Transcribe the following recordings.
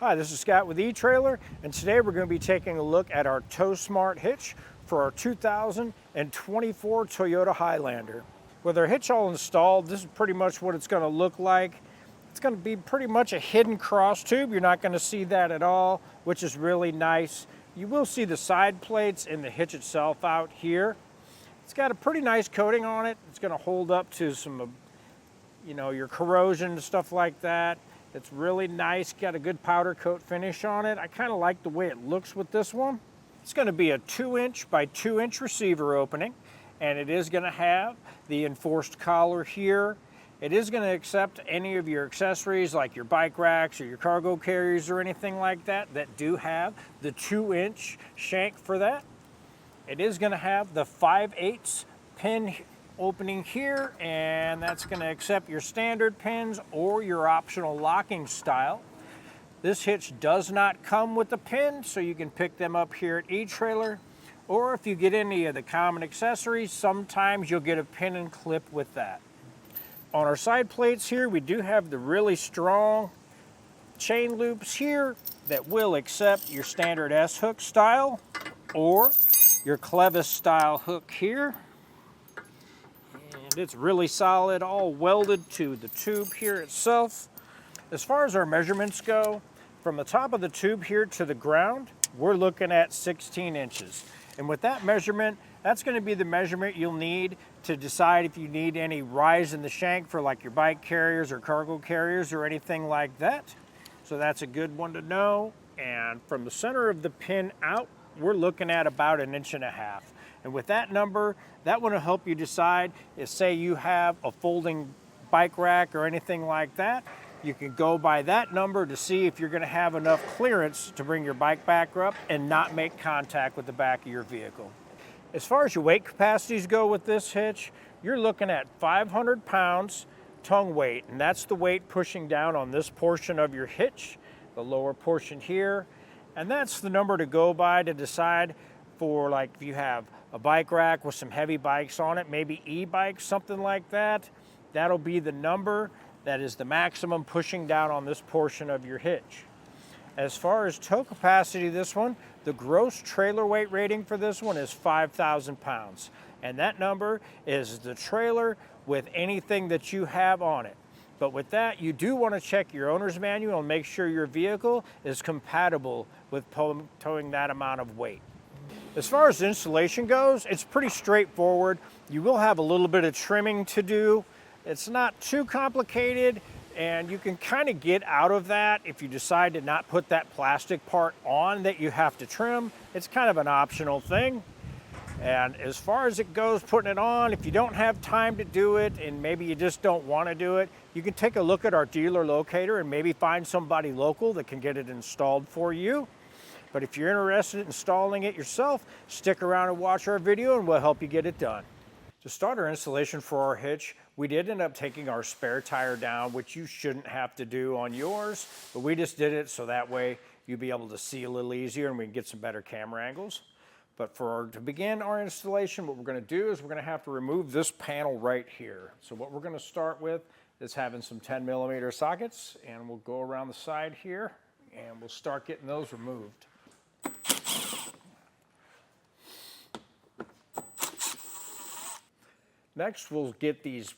Hi, this is Scott with eTrailer, and today we're going to be taking a look at our TowSmart hitch for our 2024 Toyota Highlander. With our hitch all installed, this is pretty much what it's going to look like. It's going to be pretty much a hidden cross tube. You're not going to see that at all, which is really nice. You will see the side plates and the hitch itself out here. It's got a pretty nice coating on it. It's going to hold up to some, your corrosion and stuff like that. It's really nice, got a good powder coat finish on it. I kind of like the way it looks with this one. It's going to be a 2-inch by 2-inch receiver opening, and it is going to have the enforced collar here. It is going to accept any of your accessories like your bike racks or your cargo carriers or anything like that that do have the 2-inch shank for that. It is going to have the 5/8 pin opening here, and that's going to accept your standard pins or your optional locking style. This hitch does not come with a pin, so you can pick them up here at eTrailer, or if you get any of the common accessories, sometimes you'll get a pin and clip with that. On our side plates here, we do have the really strong chain loops here that will accept your standard S-hook style or your clevis style hook here. It's really solid, all welded to the tube here itself. As far as our measurements go, from the top of the tube here to the ground, we're looking at 16 inches. And with that measurement, that's going to be the measurement you'll need to decide if you need any rise in the shank for like your bike carriers or cargo carriers or anything like that. So that's a good one to know. And from the center of the pin out, we're looking at about 1.5 inches. And with that number, that will help you decide if, say, you have a folding bike rack or anything like that. You can go by that number to see if you're going to have enough clearance to bring your bike back up and not make contact with the back of your vehicle. As far as your weight capacities go with this hitch, you're looking at 500 pounds tongue weight, and that's the weight pushing down on this portion of your hitch, the lower portion here. And that's the number to go by to decide for, like, if you have a bike rack with some heavy bikes on it, maybe e-bikes, something like that, that'll be the number that is the maximum pushing down on this portion of your hitch. As far as tow capacity, this one, the gross trailer weight rating for this one is 5,000 pounds. And that number is the trailer with anything that you have on it. But with that, you do want to check your owner's manual and make sure your vehicle is compatible with towing that amount of weight. As far as the installation goes, it's pretty straightforward. You will have a little bit of trimming to do. It's not too complicated, and you can kind of get out of that if you decide to not put that plastic part on that you have to trim. It's kind of an optional thing. And as far as it goes, putting it on, if you don't have time to do it and maybe you just don't want to do it, you can take a look at our dealer locator and maybe find somebody local that can get it installed for you. But if you're interested in installing it yourself, stick around and watch our video and we'll help you get it done. To start our installation for our hitch, we did end up taking our spare tire down, which you shouldn't have to do on yours, but we just did it so that way you'll be able to see a little easier and we can get some better camera angles. But to begin our installation, what we're going to do is we're going to have to remove this panel right here. So what we're going to start with is having some 10mm sockets, and we'll go around the side here and we'll start getting those removed. Next, we'll get these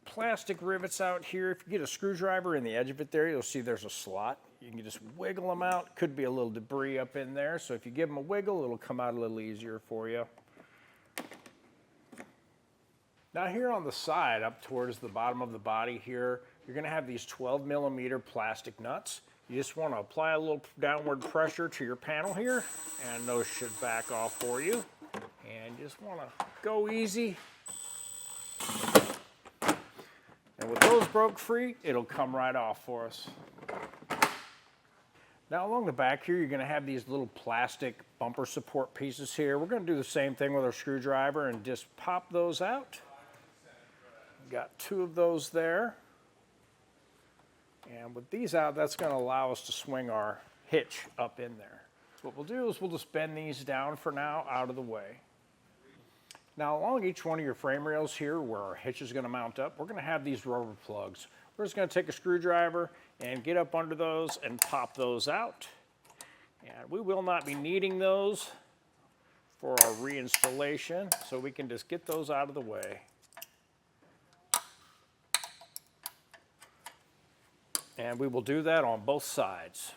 plastic rivets out here. If you get a screwdriver in the edge of it there, you'll see there's a slot. You can just wiggle them out. Could be a little debris up in there, so if you give them a wiggle, it'll come out a little easier for you. Now here on the side, up towards the bottom of the body here, you're going to have these 12mm plastic nuts. You just want to apply a little downward pressure to your panel here, and those should back off for you. And you just want to go easy. And with those broke free, it'll come right off for us. Now along the back here, you're going to have these little plastic bumper support pieces here. We're going to do the same thing with our screwdriver and just pop those out. Got 2 of those there. And with these out, that's going to allow us to swing our hitch up in there. So what we'll do is we'll just bend these down for now out of the way. Now along each one of your frame rails here where our hitch is going to mount up, we're going to have these rubber plugs. We're just going to take a screwdriver and get up under those and pop those out. And we will not be needing those for our reinstallation, so we can just get those out of the way. And we will do that on both sides.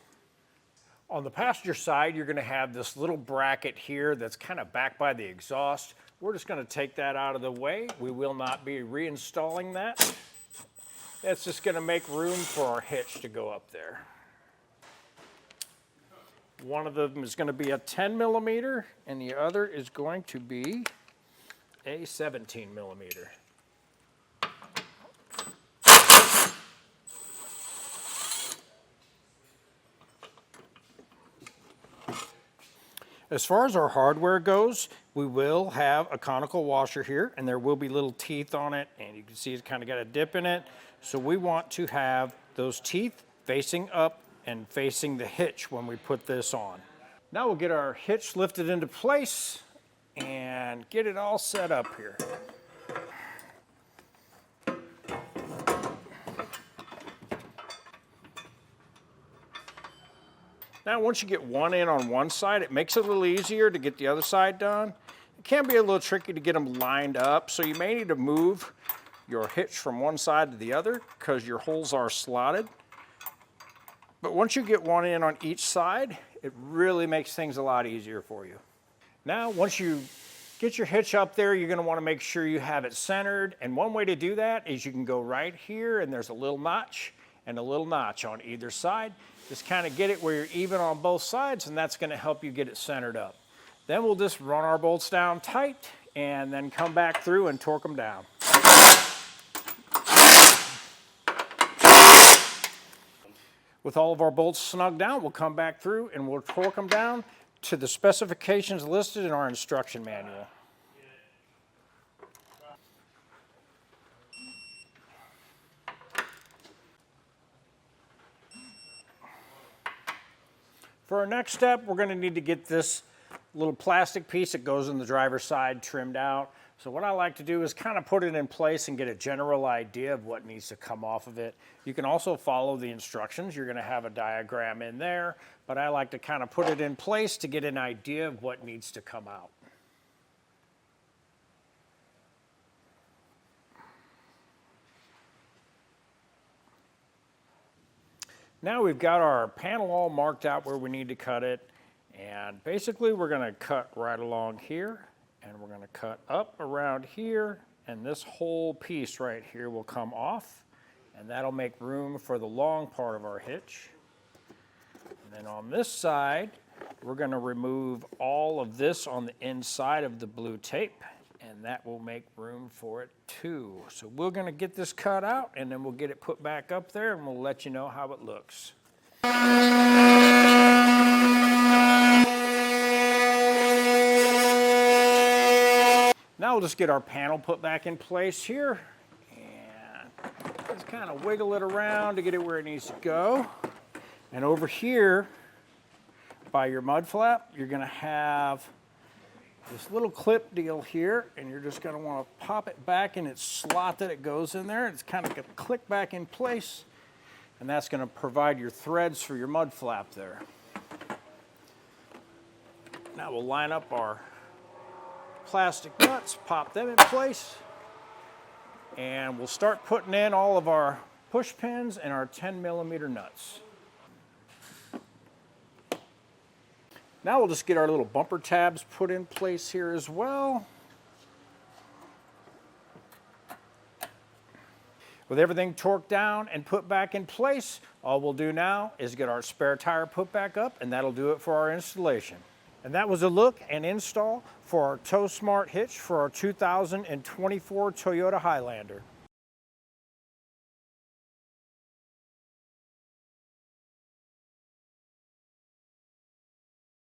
On the passenger side, you're going to have this little bracket here that's kind of back by the exhaust. We're just going to take that out of the way. We will not be reinstalling that. That's just going to make room for our hitch to go up there. One of them is going to be a 10 millimeter and the other is going to be a 17 millimeter. As far as our hardware goes, we will have a conical washer here, and there will be little teeth on it, and you can see it's kind of got a dip in it. So we want to have those teeth facing up and facing the hitch when we put this on. Now we'll get our hitch lifted into place and get it all set up here. Now once you get one in on one side, it makes it a little easier to get the other side done. It can be a little tricky to get them lined up, so you may need to move your hitch from one side to the other because your holes are slotted. But once you get one in on each side, it really makes things a lot easier for you. Now, once you get your hitch up there, you're going to want to make sure you have it centered. And one way to do that is you can go right here, and there's a little notch and a little notch on either side. Just kind of get it where you're even on both sides, and that's going to help you get it centered up. Then we'll just run our bolts down tight and then come back through and torque them down. With all of our bolts snug down, we'll come back through and we'll torque them down to the specifications listed in our instruction manual. For our next step, we're going to need to get this little plastic piece that goes in the driver's side trimmed out. So what I like to do is kind of put it in place and get a general idea of what needs to come off of it. You can also follow the instructions. You're going to have a diagram in there, but I like to kind of put it in place to get an idea of what needs to come out. Now we've got our panel all marked out where we need to cut it, and basically we're going to cut right along here, and we're going to cut up around here, and this whole piece right here will come off, and that'll make room for the long part of our hitch. And then on this side, we're going to remove all of this on the inside of the blue tape, and that will make room for it too. So we're going to get this cut out, and then we'll get it put back up there, and we'll let you know how it looks. Now we'll just get our panel put back in place here, and just kind of wiggle it around to get it where it needs to go. And over here, by your mud flap, you're going to have this little clip deal here, and you're just going to want to pop it back in its slot that it goes in there. It's kind of going to click back in place, and that's going to provide your threads for your mud flap there. Now we'll line up our plastic nuts, pop them in place, and we'll start putting in all of our push pins and our 10 millimeter nuts. Now we'll just get our little bumper tabs put in place here as well. With everything torqued down and put back in place, all we'll do now is get our spare tire put back up, and that'll do it for our installation. And that was a look and install for our TowSmart hitch for our 2024 Toyota Highlander.